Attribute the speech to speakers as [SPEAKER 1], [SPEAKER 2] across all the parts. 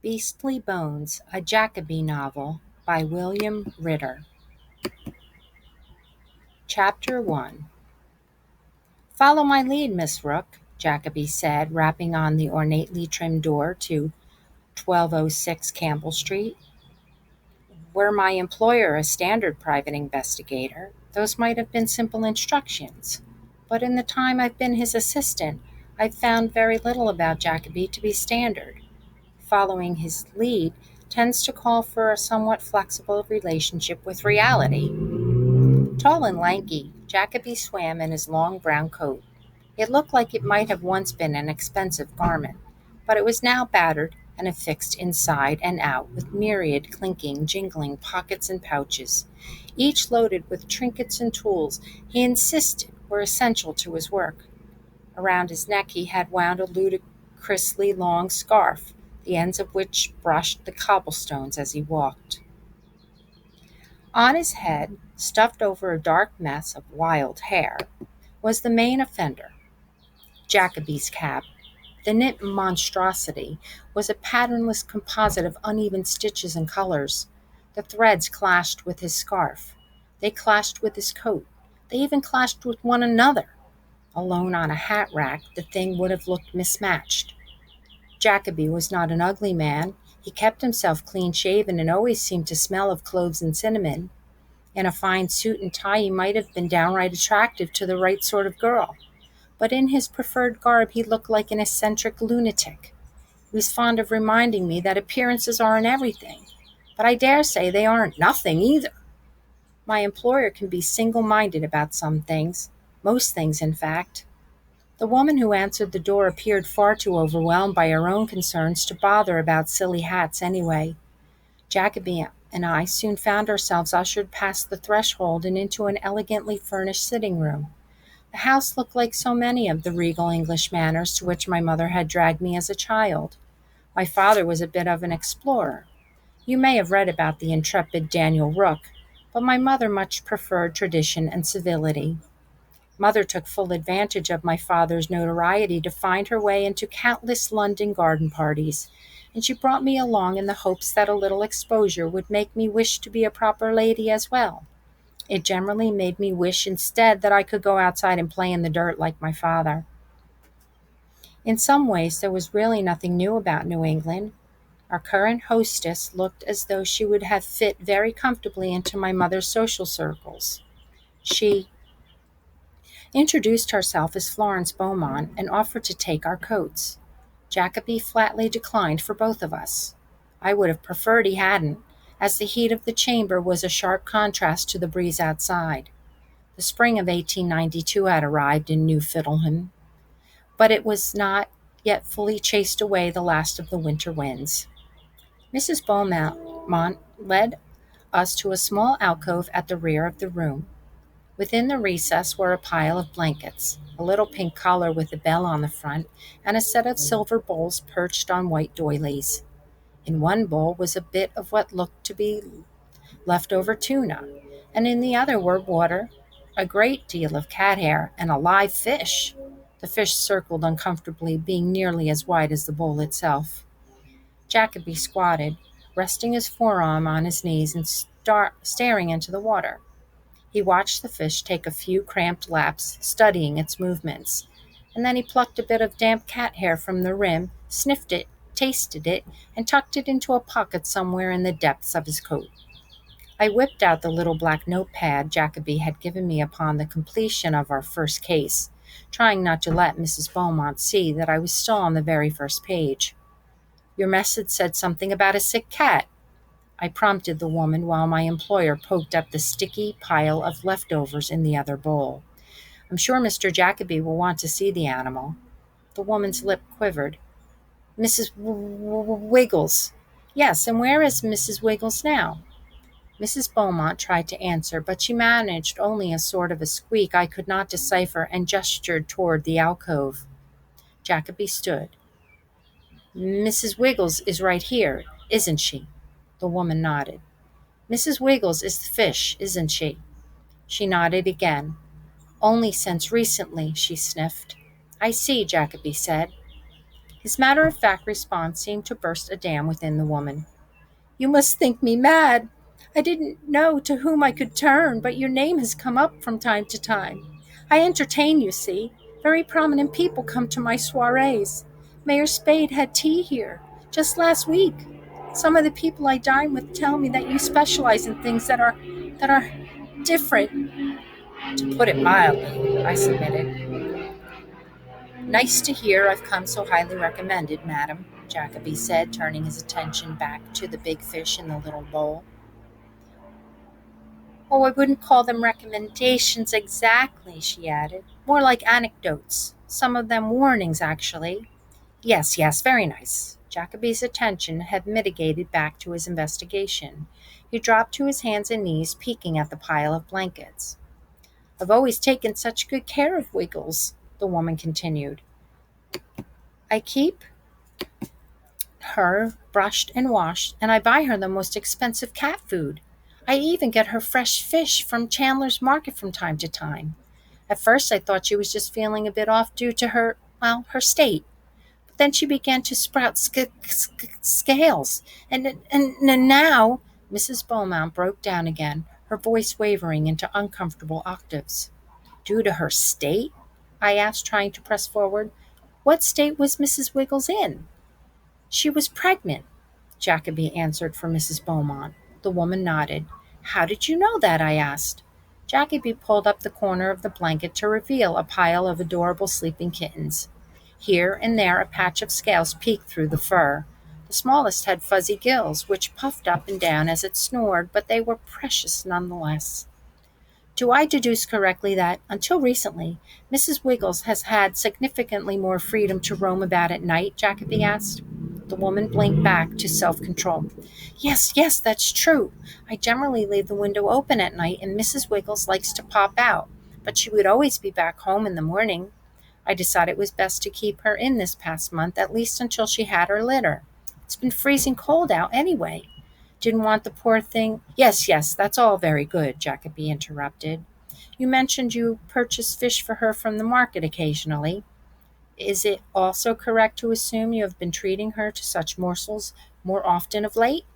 [SPEAKER 1] Beastly Bones, a Jacoby novel by William Ritter. Chapter 1. Follow my lead, Miss Rook, Jacoby said, rapping on the ornately trimmed door to 1206 Campbell Street. Were my employer a standard private investigator, those might have been simple instructions. But in the time I've been his assistant, I've found very little about Jacoby to be standard. Following his lead tends to call for a somewhat flexible relationship with reality. Tall and lanky, Jacoby swam in his long brown coat. It looked like it might have once been an expensive garment, but it was now battered and affixed inside and out with myriad clinking, jingling pockets and pouches, each loaded with trinkets and tools he insisted were essential to his work. Around his neck he had wound a ludicrously long scarf, the ends of which brushed the cobblestones as he walked. On his head, stuffed over a dark mess of wild hair, was the main offender, Jacoby's cap. The knit monstrosity was a patternless composite of uneven stitches and colors. The threads clashed with his scarf. They clashed with his coat. They even clashed with one another. Alone on a hat rack, the thing would have looked mismatched. Jacoby was not an ugly man. He kept himself clean-shaven and always seemed to smell of cloves and cinnamon. In a fine suit and tie he might have been downright attractive to the right sort of girl, but in his preferred garb he looked like an eccentric lunatic. He was fond of reminding me that appearances aren't everything, but I dare say they aren't nothing either. My employer can be single-minded about some things, most things in fact. The woman who answered the door appeared far too overwhelmed by her own concerns to bother about silly hats anyway. Jacoby and I soon found ourselves ushered past the threshold and into an elegantly furnished sitting room. The house looked like so many of the regal English manors to which my mother had dragged me as a child. My father was a bit of an explorer. You may have read about the intrepid Daniel Rook, but my mother much preferred tradition and civility. Mother took full advantage of my father's notoriety to find her way into countless London garden parties, and she brought me along in the hopes that a little exposure would make me wish to be a proper lady as well. It generally made me wish instead that I could go outside and play in the dirt like my father. In some ways, there was really nothing new about New England. Our current hostess looked as though she would have fit very comfortably into my mother's social circles. She introduced herself as Florence Beaumont and offered to take our coats. Jacoby flatly declined for both of us. I would have preferred he hadn't, as the heat of the chamber was a sharp contrast to the breeze outside. The spring of 1892 had arrived in New Fiddleham, but it was not yet fully chased away the last of the winter winds. Mrs. Beaumont led us to a small alcove at the rear of the room. Within the recess were a pile of blankets, a little pink collar with a bell on the front, and a set of silver bowls perched on white doilies. In one bowl was a bit of what looked to be leftover tuna, and in the other were water, a great deal of cat hair, and a live fish. The fish circled uncomfortably, being nearly as wide as the bowl itself. Jacoby squatted, resting his forearm on his knees and staring into the water. He watched the fish take a few cramped laps, studying its movements, and then he plucked a bit of damp cat hair from the rim, sniffed it, tasted it, and tucked it into a pocket somewhere in the depths of his coat. I whipped out the little black notepad Jacoby had given me upon the completion of our first case, trying not to let Mrs. Beaumont see that I was still on the very first page. Your message said something about a sick cat, I prompted the woman while my employer poked up the sticky pile of leftovers in the other bowl. I'm sure Mr. Jacoby will want to see the animal. The woman's lip quivered. Mrs. Wiggles. Yes, and where is Mrs. Wiggles now? Mrs. Beaumont tried to answer, but she managed only a sort of a squeak I could not decipher and gestured toward the alcove. Jacoby stood. Mrs. Wiggles is right here, isn't she? The woman nodded. Mrs. Wiggles is the fish, isn't she? She nodded again. Only since recently, she sniffed. I see, Jacoby said. His matter-of-fact response seemed to burst a dam within the woman. "You must think me mad. I didn't know to whom I could turn, but your name has come up from time to time. I entertain, you see. Very prominent people come to my soirees. Mayor Spade had tea here just last week. Some of the people I dine with tell me that you specialize in things that are different, to put it mildly," I submitted. "Nice to hear I've come so highly recommended, madam," Jacoby said, turning his attention back to the big fish in the little bowl. "Oh, I wouldn't call them recommendations exactly," she added. "More like anecdotes. Some of them warnings, actually." "Yes, yes, very nice." Jacoby's attention had mitigated back to his investigation. He dropped to his hands and knees, peeking at the pile of blankets. "I've always taken such good care of Wiggles," the woman continued. "I keep her brushed and washed, and I buy her the most expensive cat food. I even get her fresh fish from Chandler's Market from time to time. At first, I thought she was just feeling a bit off due to her state. But then she began to sprout scales, and now—" Mrs. Beaumont broke down again, her voice wavering into uncomfortable octaves. "Due to her state?" I asked, trying to press forward. "What state was Mrs. Wiggles in?" "She was pregnant," Jacoby answered for Mrs. Beaumont. The woman nodded. "How did you know that?" I asked. Jacoby pulled up the corner of the blanket to reveal a pile of adorable sleeping kittens. Here and there a patch of scales peeked through the fur. The smallest had fuzzy gills, which puffed up and down as it snored, but they were precious nonetheless. "Do I deduce correctly that, until recently, Mrs. Wiggles has had significantly more freedom to roam about at night?" Jacoby asked. The woman blinked back to self-control. "Yes, yes, that's true. I generally leave the window open at night, and Mrs. Wiggles likes to pop out, but she would always be back home in the morning. I decided it was best to keep her in this past month, at least until she had her litter. It's been freezing cold out anyway. Didn't want the poor thing—" "Yes, yes, that's all very good," Jacoby interrupted. "You mentioned you purchase fish for her from the market occasionally. Is it also correct to assume you have been treating her to such morsels more often of late?"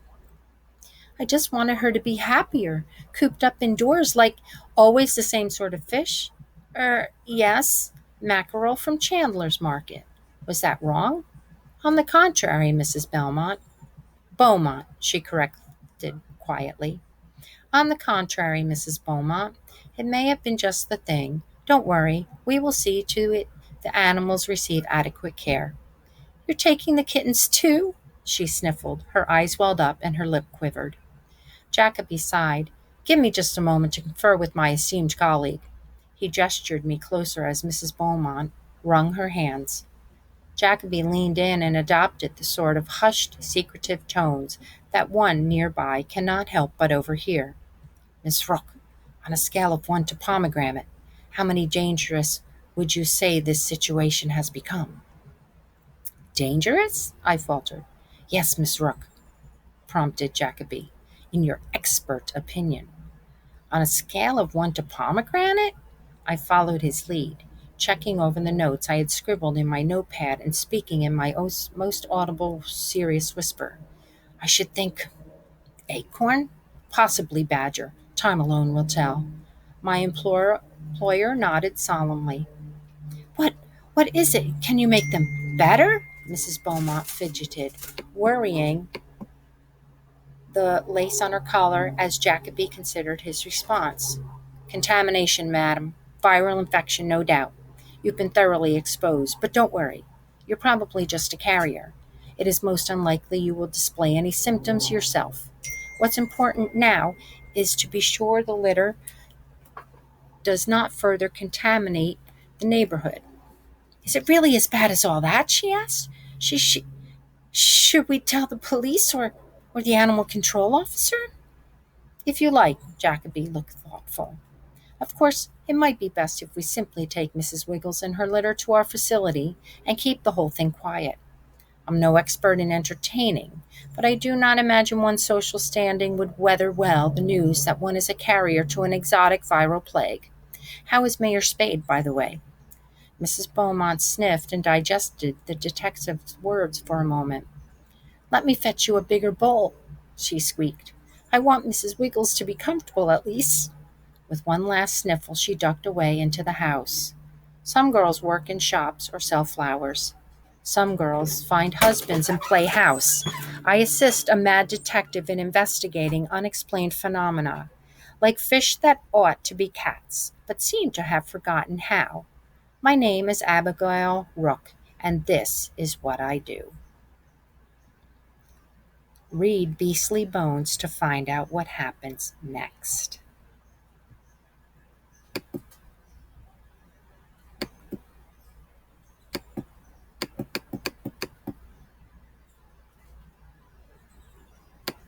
[SPEAKER 1] "I just wanted her to be happier, cooped up indoors, like always the same sort of fish." Yes, mackerel from Chandler's Market. Was that wrong?" "On the contrary, Mrs. Beaumont, she corrected quietly. "On the contrary, Mrs. Beaumont, it may have been just the thing. Don't worry, we will see to it the animals receive adequate care." "You're taking the kittens too?" she sniffled. Her eyes welled up and her lip quivered. Jacoby sighed. "Give me just a moment to confer with my esteemed colleague." He gestured me closer as Mrs. Beaumont wrung her hands. Jacoby leaned in and adopted the sort of hushed, secretive tones that one nearby cannot help but overhear. "Miss Rook, on a scale of 1 to pomegranate, how many dangerous would you say this situation has become?" "Dangerous?" I faltered. "Yes, Miss Rook," prompted Jacoby. "In your expert opinion." "On a scale of 1 to pomegranate?" I followed his lead, checking over the notes I had scribbled in my notepad and speaking in my most audible, serious whisper. "I should think acorn, possibly badger. Time alone will tell." My employer nodded solemnly. "What what is it? Can you make them better?" Mrs. Beaumont fidgeted, worrying the lace on her collar as Jacoby considered his response. "Contamination, madam. Viral infection, no doubt. You've been thoroughly exposed, but don't worry. You're probably just a carrier. It is most unlikely you will display any symptoms yourself. What's important now is to be sure the litter does not further contaminate the neighborhood." "Is it really as bad as all that?" she asked. Should we tell the police or the animal control officer?" "If you like." Jacoby looked thoughtful. "Of course, it might be best if we simply take Mrs. Wiggles and her litter to our facility and keep the whole thing quiet. I'm no expert in entertaining, but I do not imagine one's social standing would weather well the news that one is a carrier to an exotic viral plague. How is Mayor Spade, by the way?" Mrs. Beaumont sniffed and digested the detective's words for a moment. "Let me fetch you a bigger bowl," she squeaked. "I want Mrs. Wiggles to be comfortable at least." With one last sniffle, she ducked away into the house. Some girls work in shops or sell flowers. Some girls find husbands and play house. I assist a mad detective in investigating unexplained phenomena, like fish that ought to be cats, but seem to have forgotten how. My name is Abigail Rook, and this is what I do. Read Beastly Bones to find out what happens next.